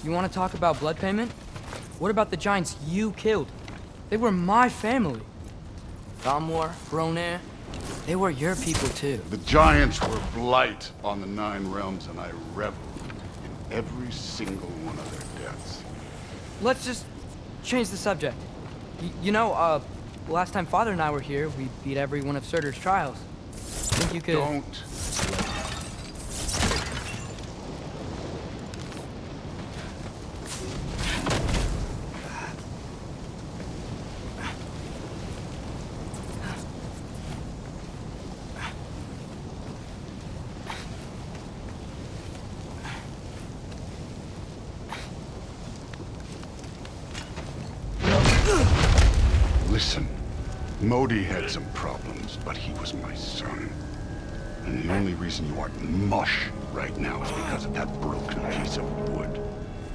You want to talk about blood payment? What about the giants you killed? They were my family. Thamor, Bronir, they were your people too. The giants were blight on the Nine Realms, and I reveled in every single one of their deaths. Let's just change the subject. You know, last time Father and I were here, we beat every one of Surtur's trials. Think you could... Don't. Listen, Modi had some problems, but he was my son. And the only reason you aren't mush right now is because of that broken piece of wood.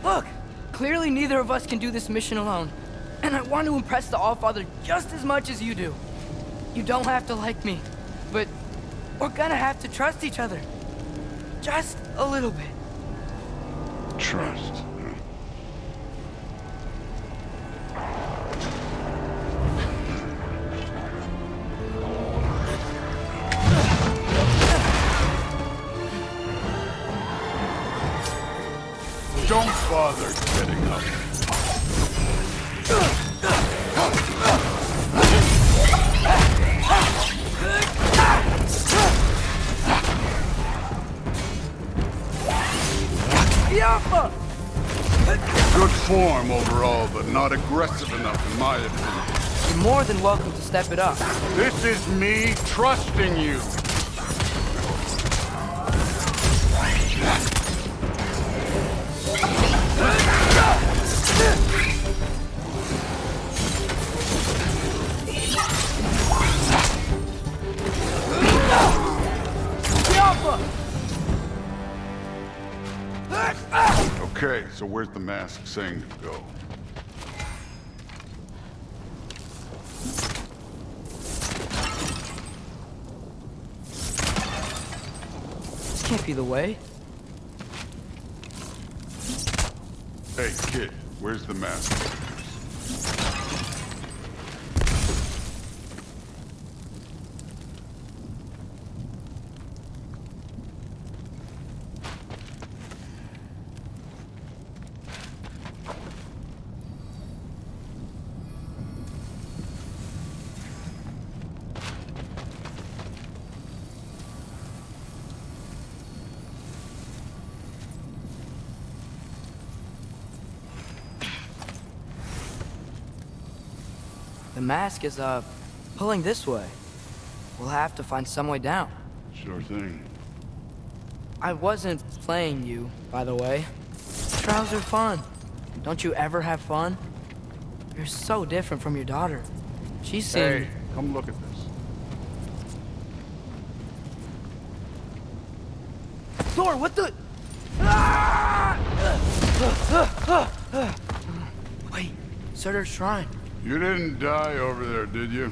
Look! Clearly neither of us can do this mission alone. And I want to impress the Allfather just as much as you do. You don't have to like me, but we're gonna have to trust each other. Just a little bit. Trust. Don't bother getting up. Good form overall, but not aggressive enough in my opinion. You're more than welcome to step it up. This is me trusting you. Okay, so where's the mask saying to go? This can't be the way. Hey, kid, where's the mask? The mask is, pulling this way. We'll have to find some way down. Sure thing. I wasn't playing you, by the way. Trials are fun. Don't you ever have fun? You're so different from your daughter. She seemed... Hey, come look at this. Thor, what the... Wait, Surtur's shrine. You didn't die over there, did you?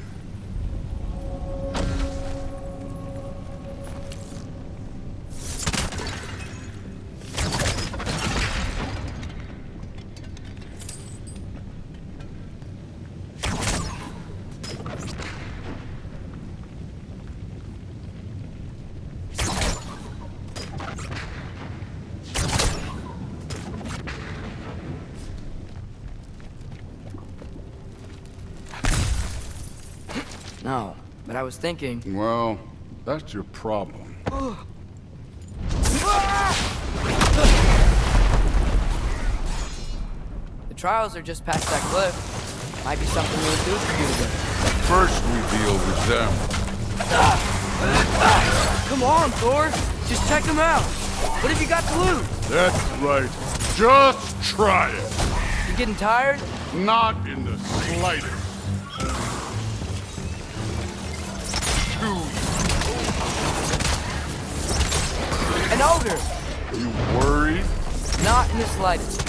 No, but I was thinking... Well, that's your problem. The trials are just past that cliff. Might be something really good for you to do. First we deal with them. Come on, Thor. Just check them out. What have you got to lose? That's right. Just try it. You getting tired? Not in the slightest. An ogre! You worried? Not in the slightest.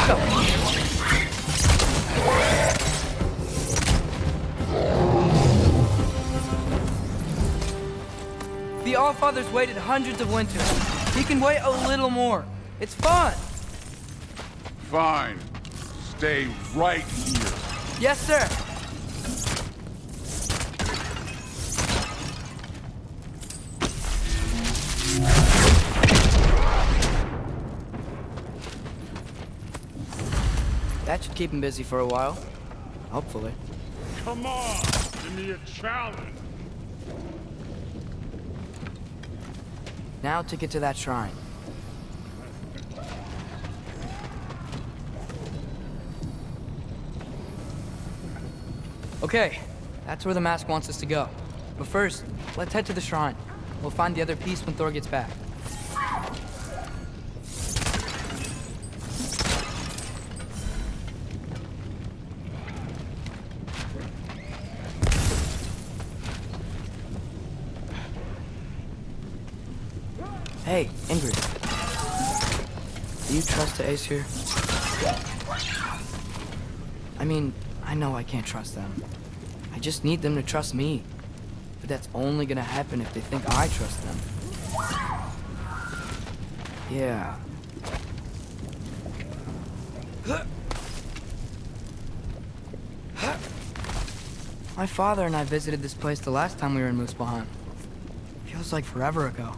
Alka! The Allfather's waited hundreds of winters. He can wait a little more. It's fun. Fine. Stay right here. Yes, sir. That should keep him busy for a while. Hopefully. Come on! Give me a challenge! Now to get to that shrine. Okay, that's where the mask wants us to go. But first, let's head to the shrine. We'll find the other piece when Thor gets back. Hey, Ingrid. Do you trust the Ace here? I mean, I know I can't trust them. I just need them to trust me. But that's only gonna happen if they think I trust them. Yeah. My father and I visited this place the last time we were in Muspelheim. Feels like forever ago.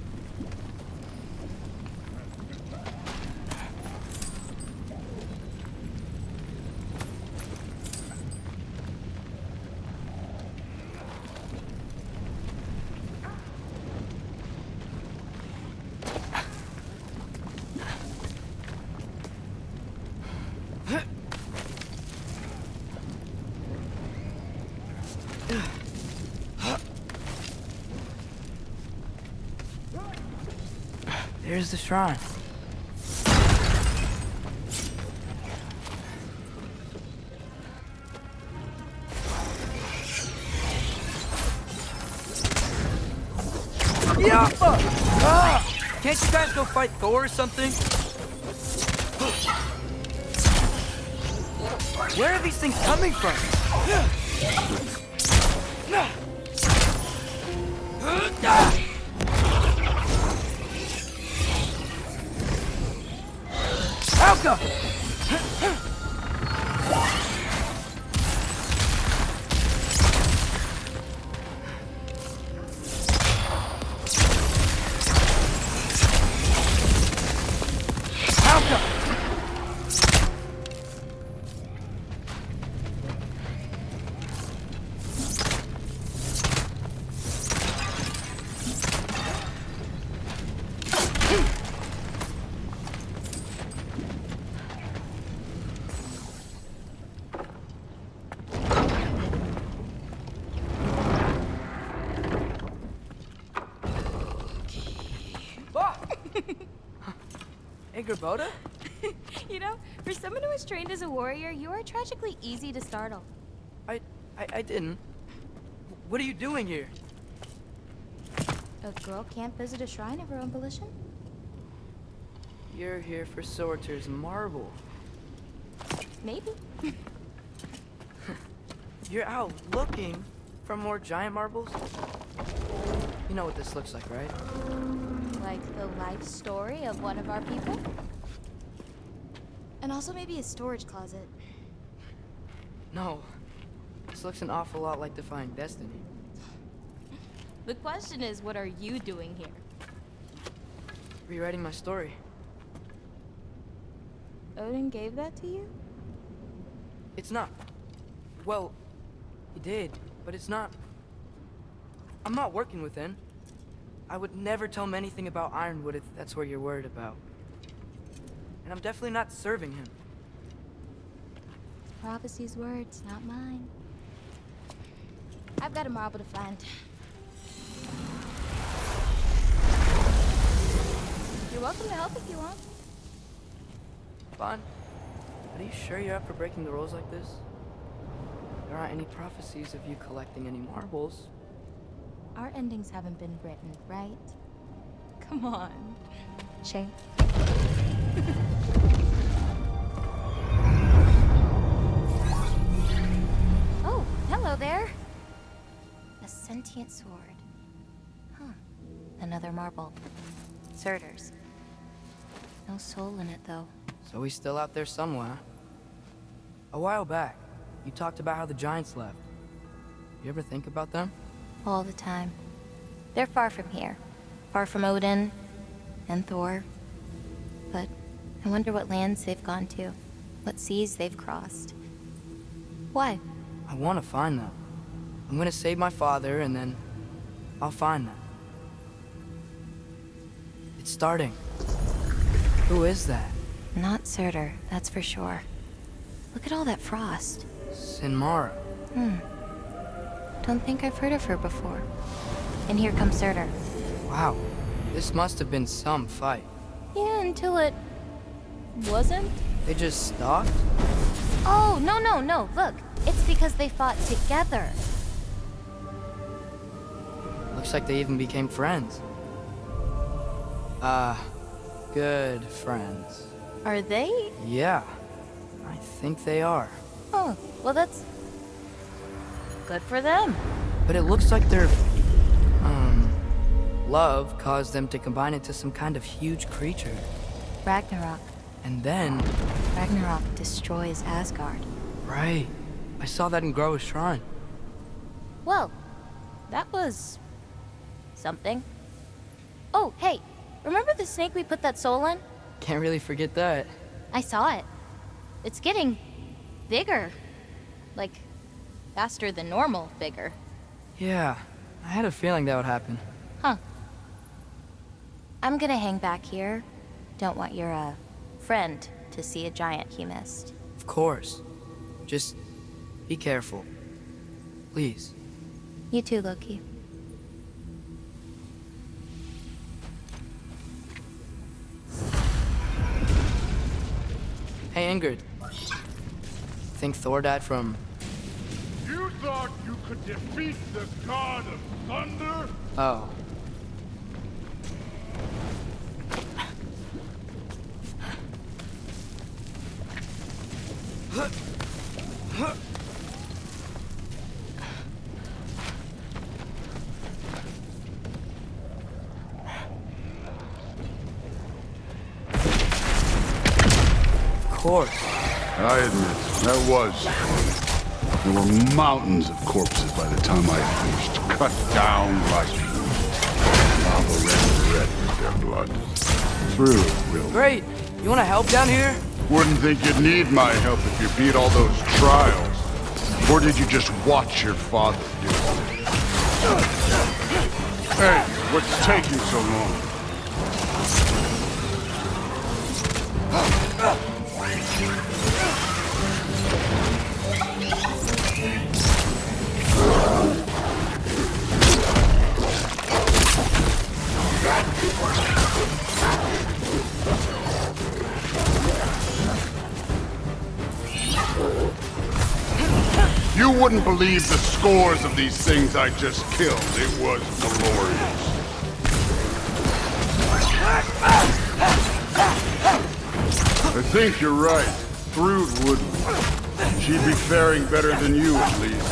There's the shrine. Yappa! Ah! Can't you guys go fight Thor or something? Where are these things coming from? Alka! Alka! Hey, Gerboda? You know, for someone who was trained as a warrior, you are tragically easy to startle. I didn't. What are you doing here? A girl can't visit a shrine of her own volition? You're here for Sorter's marble. Maybe. You're out looking for more giant marbles? You know what this looks like, right? Like the life story of one of our people? And also maybe a storage closet. No. This looks an awful lot like Defying Destiny. The question is, what are you doing here? Rewriting my story. Odin gave that to you? It's not. Well, he did, but it's not. I'm not working with him. I would never tell him anything about Ironwood if that's what you're worried about. And I'm definitely not serving him. Prophecy's words, not mine. I've got a marble to find. You're welcome to help if you want. Bon, are you sure you're up for breaking the rules like this? There aren't any prophecies of you collecting any marbles. Our endings haven't been written, right? Come on. Shay. there? A sentient sword. Huh. Another marble. Surtur's. No soul in it, though. So he's still out there somewhere. A while back, you talked about how the giants left. You ever think about them? All the time. They're far from here. Far from Odin and Thor. But I wonder what lands they've gone to. What seas they've crossed. Why? I want to find them. I'm gonna save my father, and then I'll find them. It's starting. Who is that? Not Surtur, that's for sure. Look at all that frost. Sinmara. Don't think I've heard of her before. And here comes Surtur. Wow. This must have been some fight. Yeah, until it... wasn't? They just stopped? Oh, no. Look, it's because they fought together. Looks like they even became friends. Good friends. Are they? Yeah, I think they are. Oh, well that's... good for them. But it looks like their, love caused them to combine into some kind of huge creature. Ragnarok. And then... Ragnarok destroys Asgard. Right. I saw that in Groa's shrine. Well, that was... something. Oh, hey, remember the snake we put that soul in? Can't really forget that. I saw it. It's getting... bigger. Like, faster than normal bigger. Yeah, I had a feeling that would happen. Huh. I'm gonna hang back here. Don't want your, friend to see a giant he missed. Of course. Just be careful. Please. You too, Loki. Hey, Ingrid. Think Thor died from... You thought you could defeat the god of thunder? Oh. Of course. I admit, that was. There were mountains of corpses by the time I finished, cut down like lava red with their blood. Through, really. Great. You want to help down here? Wouldn't think you'd need my help if you beat all those trials. Or did you just watch your father do it? Hey, what's taking so long? You wouldn't believe the scores of these things I just killed. It was glorious. I think you're right. Thrud wouldn't. She'd be faring better than you, at least.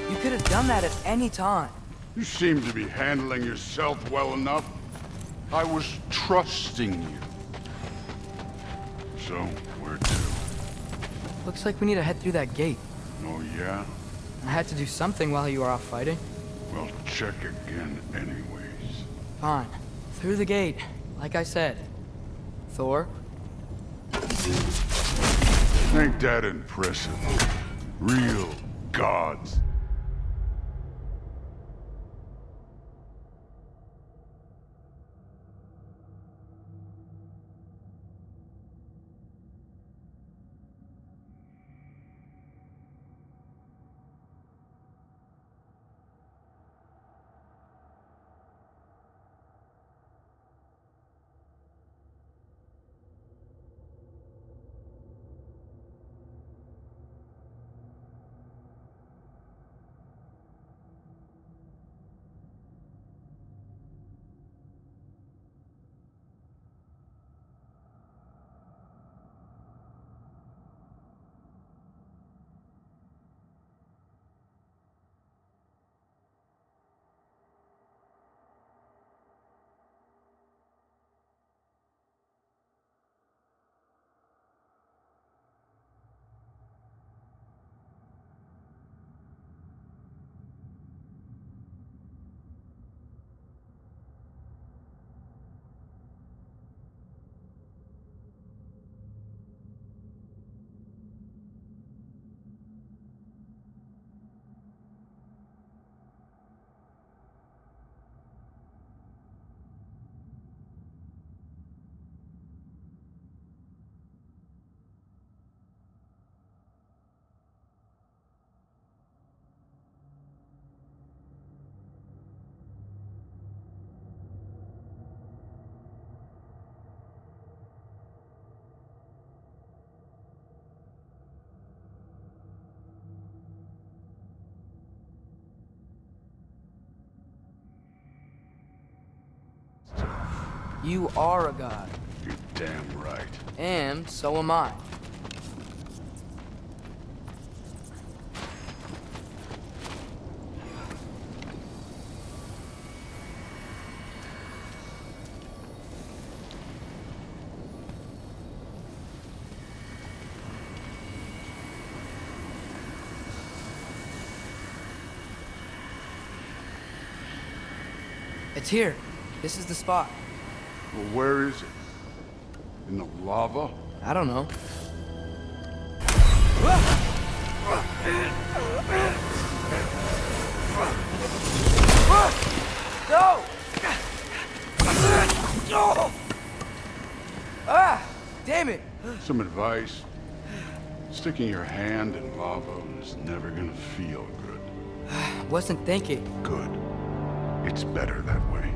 You could have done that at any time. You seem to be handling yourself well enough. I was trusting you. So, where to? Looks like we need to head through that gate. Oh, yeah? I had to do something while you were off fighting. Well, check again anyways. Fine. Through the gate, like I said. Thor? Ain't that impressive? Real gods. You are a god. You're damn right. And so am I. It's here. This is the spot. Well, where is it? In the lava? I don't know. No! Ah! Damn it! Some advice. Sticking your hand in lava is never gonna feel good. Wasn't thinking. Good. It's better that way.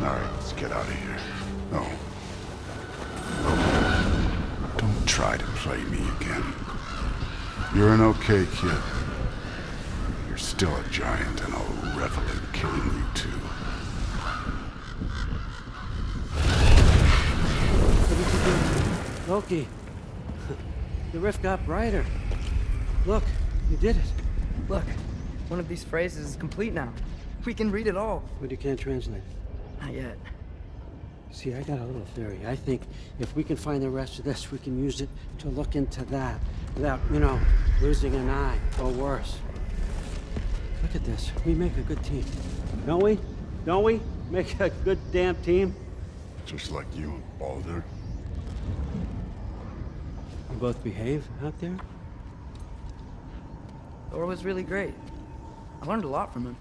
Alright, let's get out of here. Oh. Don't try to play me again. You're an okay kid. You're still a giant, and I'll revel in killing you too. What did you do? Loki. The rift got brighter. Look, you did it. Look, one of these phrases is complete now. We can read it all. But you can't translate it. Not yet. See, I got a little theory. I think if we can find the rest of this, we can use it to look into that without, losing an eye or worse. Look at this. We make a good team. Don't we? Don't we? Make a good damn team? Just like you and Baldur. We both behave out there? Thor was really great. I learned a lot from him.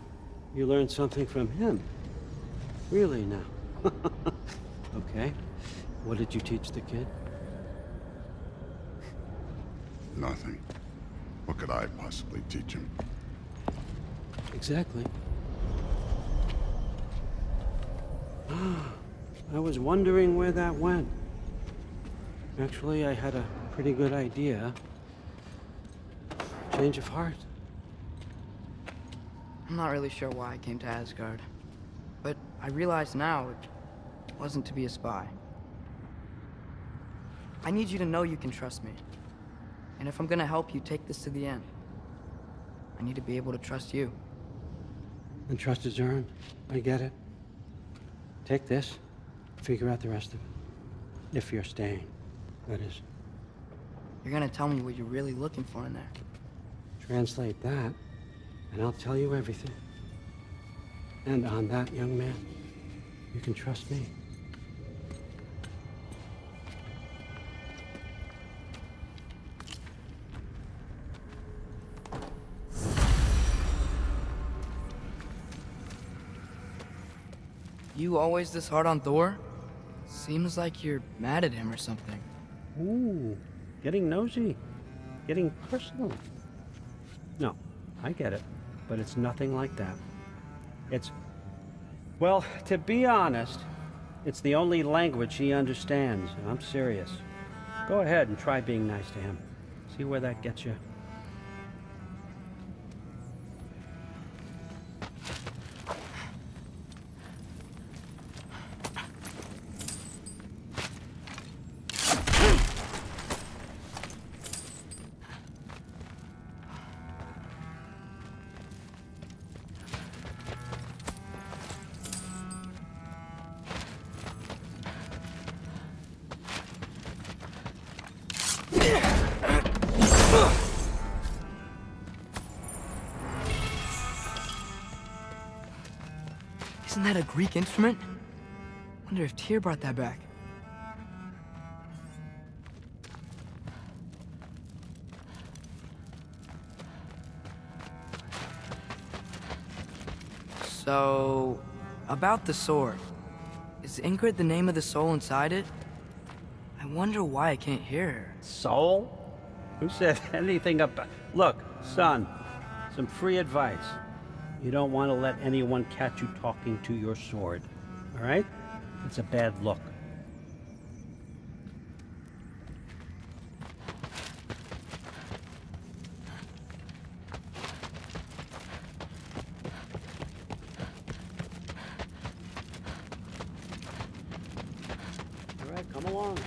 You learned something from him? Really now? Okay. What did you teach the kid? Nothing. What could I possibly teach him? Exactly. I was wondering where that went. Actually, I had a pretty good idea. Change of heart. I'm not really sure why I came to Asgard. But I realize now it wasn't to be a spy. I need you to know you can trust me. And if I'm gonna help you take this to the end, I need to be able to trust you. And trust is earned. I get it. Take this, figure out the rest of it. If you're staying, that is. You're gonna tell me what you're really looking for in there. Translate that, and I'll tell you everything. And on that, young man, you can trust me. You always this hard on Thor? Seems like you're mad at him or something. Ooh, getting nosy, getting personal. No, I get it, but it's nothing like that. Well, to be honest, it's the only language he understands, and I'm serious. Go ahead and try being nice to him. See where that gets you. Isn't that a Greek instrument? Wonder if Tyr brought that back. So, about the sword. Is Ingrid the name of the soul inside it? I wonder why I can't hear her. Soul? Who said anything about... Look, son, some free advice. You don't want to let anyone catch you talking to your sword, all right? It's a bad look.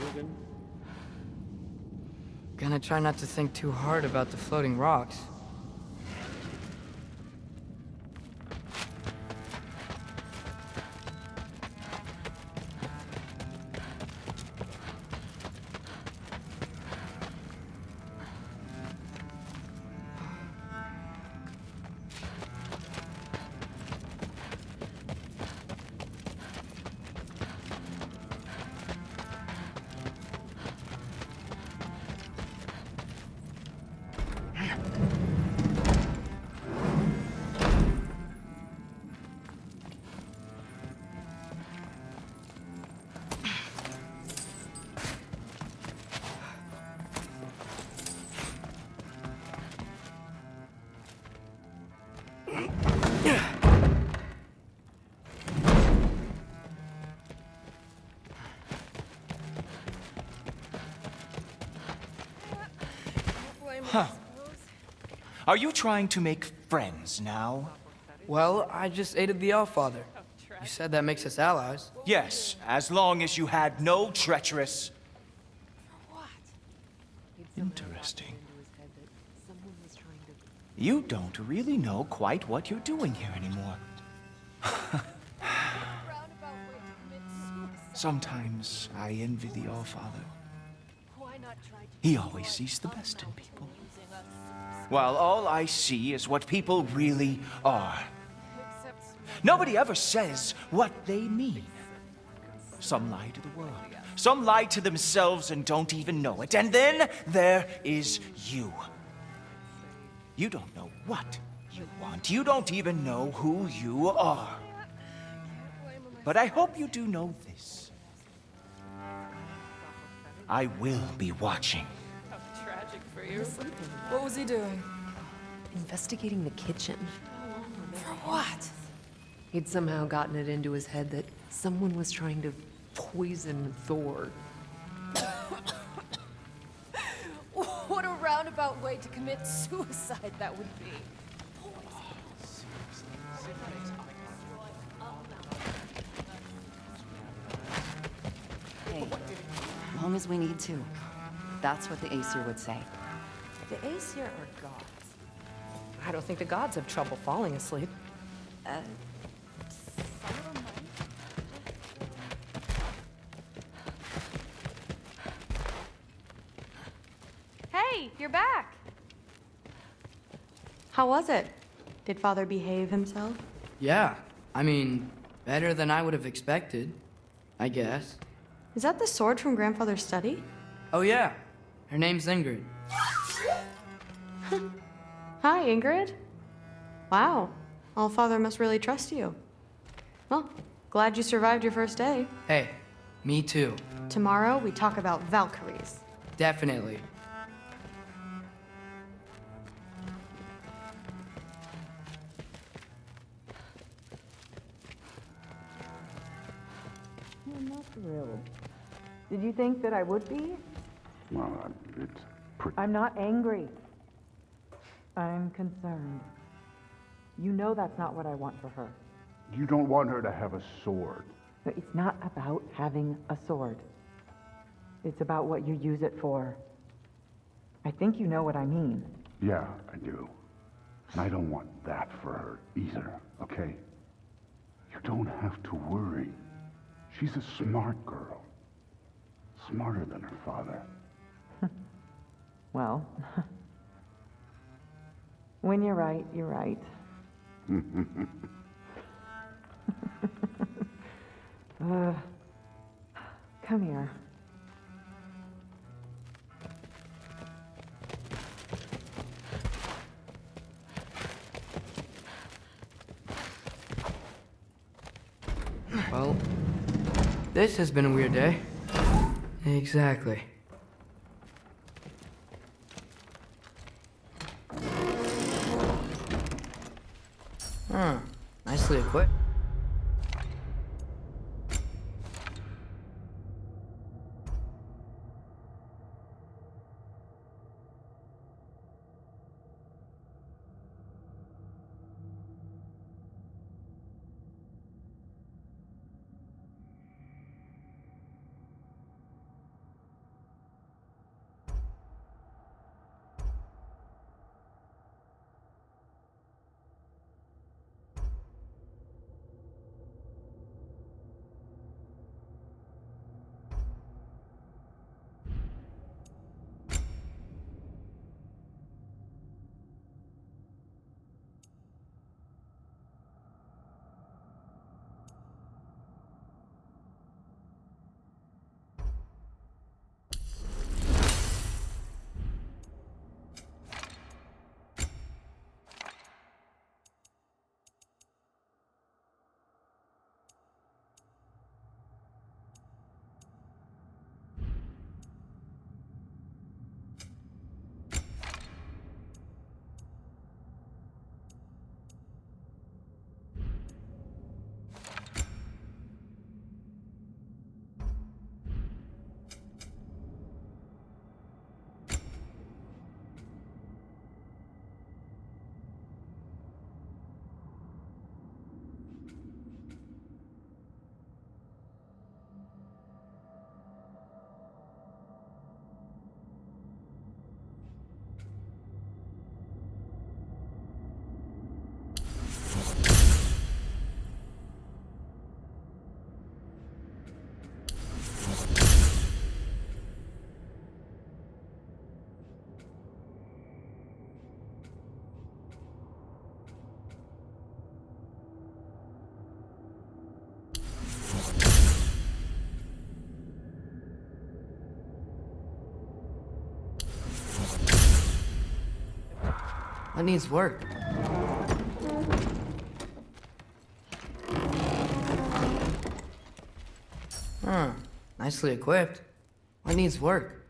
Logan. Gonna try not to think too hard about the floating rocks. Huh. Are you trying to make friends now? Well, I just aided the Allfather. You said that makes us allies. Yes, as long as you had no treacherous... Interesting. You don't really know quite what you're doing here anymore. Sometimes I envy the Allfather. He always sees the best in people. While all I see is what people really are. Nobody ever says what they mean. Some lie to the world. Some lie to themselves and don't even know it. And then there is you. You don't know what you want. You don't even know who you are. But I hope you do know this. I will be watching. Tragic for you. What was he doing? Investigating the kitchen. For what? He'd somehow gotten it into his head that someone was trying to poison Thor. What a roundabout way to commit suicide that would be. Hey, as long as we need to. That's what the Aesir would say. The Aesir are gods. I don't think the gods have trouble falling asleep. Hey, you're back. How was it? Did Father behave himself? Yeah, I mean, better than I would have expected, I guess. Is that the sword from Grandfather's study? Oh yeah, her name's Ingrid. Hi, Ingrid. Wow, Allfather must really trust you. Well, glad you survived your first day. Hey, me too. Tomorrow, we talk about Valkyries. Definitely. I'm not thrilled. Did you think that I would be? Well, it's pretty... I'm not angry. I'm concerned. You know that's not what I want for her. You don't want her to have a sword. But it's not about having a sword. It's about what you use it for. I think you know what I mean. Yeah, I do. And I don't want that for her either, okay? You don't have to worry. She's a smart girl. Smarter than her father. Well, when you're right, you're right. Come here. Well, this has been a weird day. Exactly. Nicely equipped. What needs work? Huh. Nicely equipped. What needs work?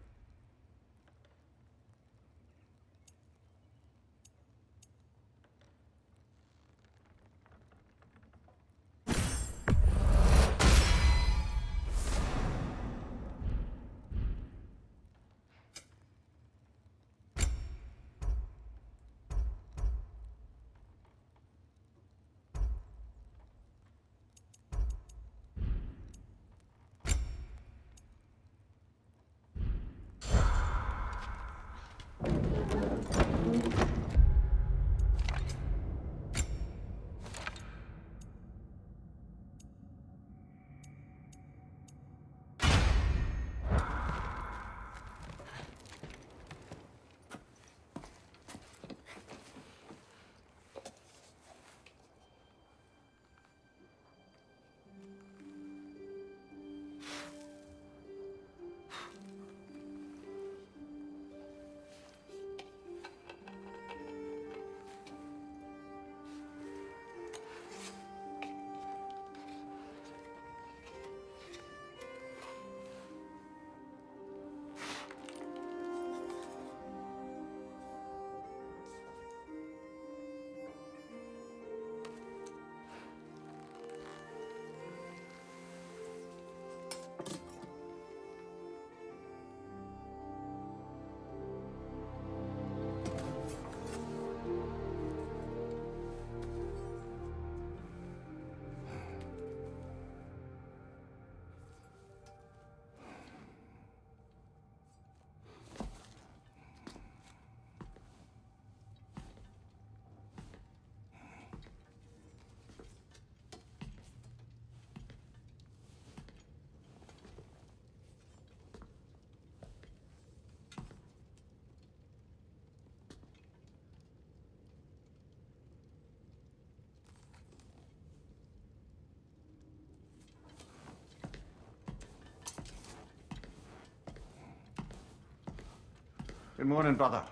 Good morning, brother.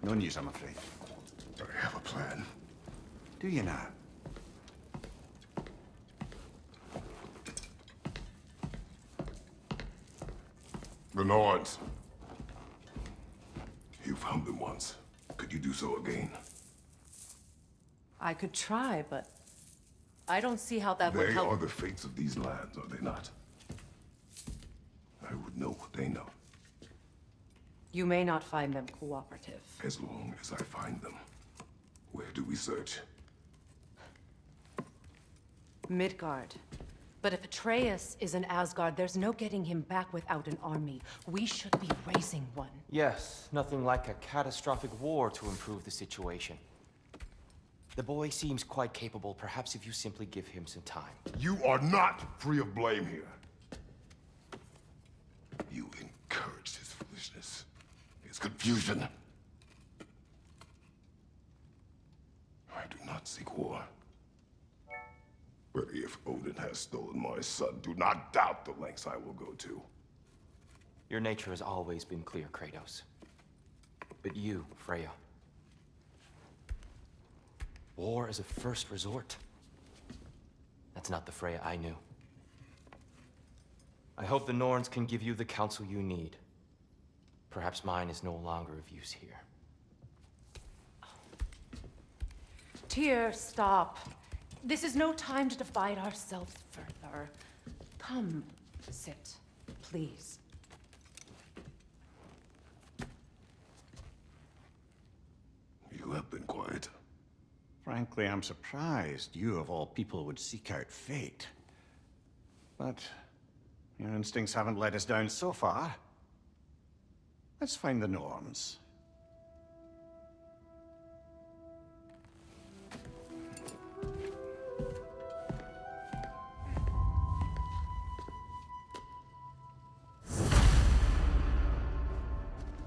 No news, I'm afraid. I have a plan. Do you now? The Nords. You found them once. Could you do so again? I could try, but I don't see how that would They help. are the fates of these lands, are they not? I would know what they know, You may not find them cooperative. as long as I find them. Where do we search? Midgard. But if Atreus is in Asgard, there's no getting him back without an army. We should be raising one. Yes, nothing like a catastrophic war to improve the situation. The boy seems quite capable. Perhaps if you simply give him some time. You are not free of blame here. You encouraged his foolishness, his confusion. I do not seek war. But if Odin has stolen my son, do not doubt the lengths I will go to. Your nature has always been clear, Kratos. But you, Freya. War is a first resort. That's not the Freya I knew. I hope the Norns can give you the counsel you need. Perhaps mine is no longer of use here. Tyr, stop. This is no time to divide ourselves further. Come, sit, please. You have been quiet. Frankly, I'm surprised you, of all people, would seek out fate. But your instincts haven't let us down so far. Let's find the Norns.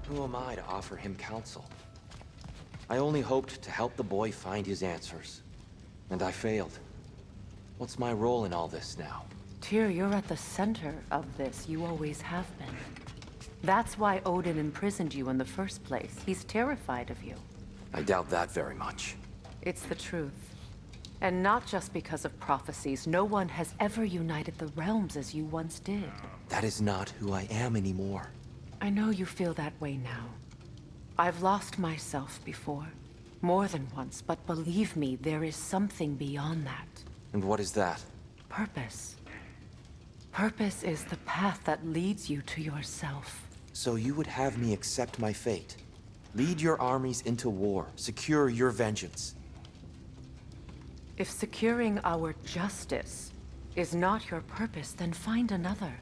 Who am I to offer him counsel? I only hoped to help the boy find his answers. And I failed. What's my role in all this now? Tyr, you're at the center of this. You always have been. That's why Odin imprisoned you in the first place. He's terrified of you. I doubt that very much. It's the truth. And not just because of prophecies. No one has ever united the realms as you once did. That is not who I am anymore. I know you feel that way now. I've lost myself before. More than once, but believe me, there is something beyond that. And what is that? Purpose. Purpose is the path that leads you to yourself. So you would have me accept my fate? Lead your armies into war, secure your vengeance. If securing our justice is not your purpose, then find another,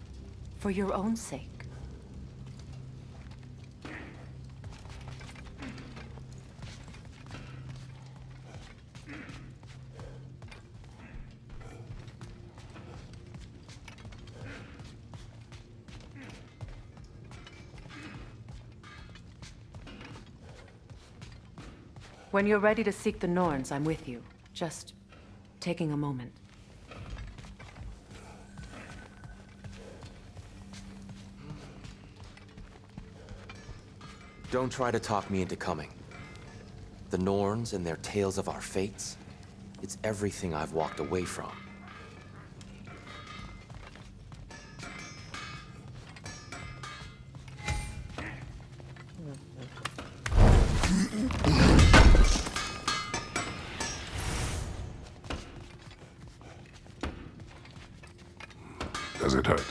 for your own sake. When you're ready to seek the Norns, I'm with you. Just taking a moment. Don't try to talk me into coming. The Norns and their tales of our fates, it's everything I've walked away from. Does it hurt?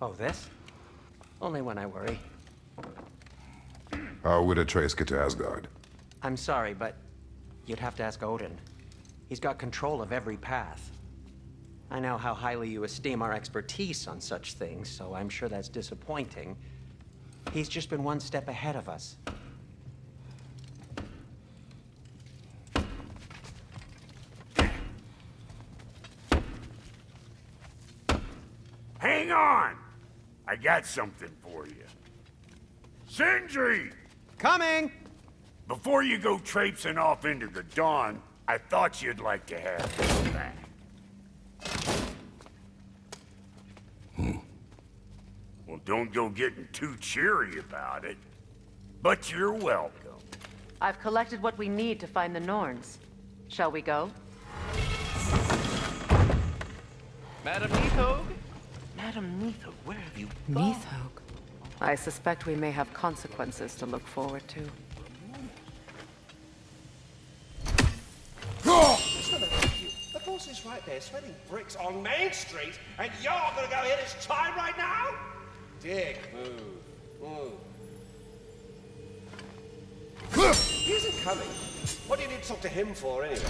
Oh, this? Only when I worry. How would Atreus get to Asgard? I'm sorry, but you'd have to ask Odin. He's got control of every path. I know how highly you esteem our expertise on such things, so I'm sure that's disappointing. He's just been one step ahead of us. Hang on! I got something for you. Sindri! Coming! Before you go traipsing off into the dawn, I thought you'd like to have this back. Well, don't go getting too cheery about it. But you're welcome. I've collected what we need to find the Norns. Shall we go? Madam Nithog? Madam Nithog, where have you gone? Nithog? I suspect we may have consequences to look forward to. The boss is right there, sweating bricks on Main Street, and you're gonna go hit his chime right now? Dick, move. He isn't coming. What do you need to talk to him for, anyway?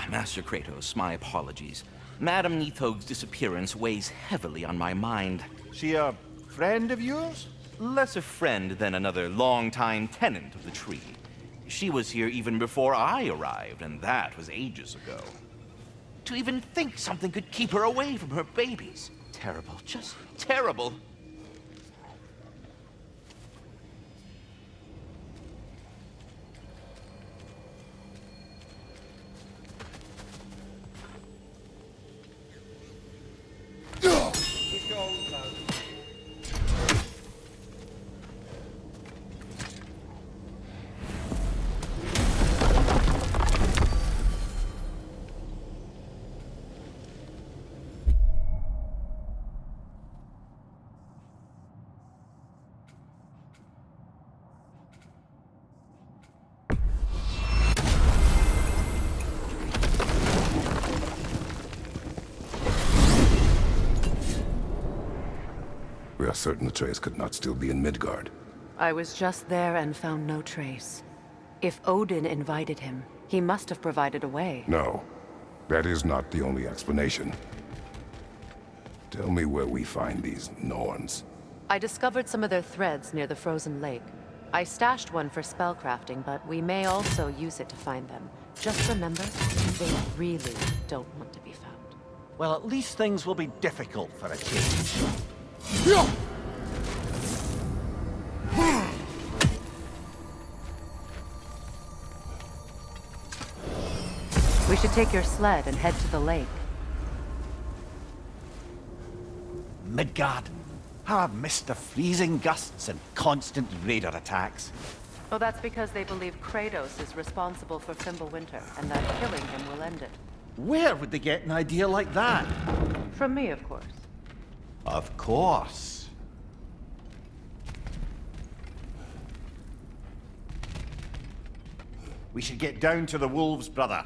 Master Kratos, my apologies. Madam Nithog's disappearance weighs heavily on my mind. She a friend of yours? Less a friend than another longtime tenant of the tree. She was here even before I arrived, and that was ages ago. To even think something could keep her away from her babies. Terrible, just terrible. He's gone, though. We are certain Atreus could not still be in Midgard. I was just there and found no trace. If Odin invited him, he must have provided a way. No, that is not the only explanation. Tell me where we find these Norns. I discovered some of their threads near the frozen lake. I stashed one for spellcrafting, but we may also use it to find them. Just remember, they really don't want to be found. Well, at least things will be difficult for a change. We should take your sled and head to the lake. Midgard. How I've missed the freezing gusts and constant raider attacks. Oh, that's because they believe Kratos is responsible for Fimbulwinter, and that killing him will end it. Where would they get an idea like that? From me, of course. Of course. We should get down to the wolves, brother.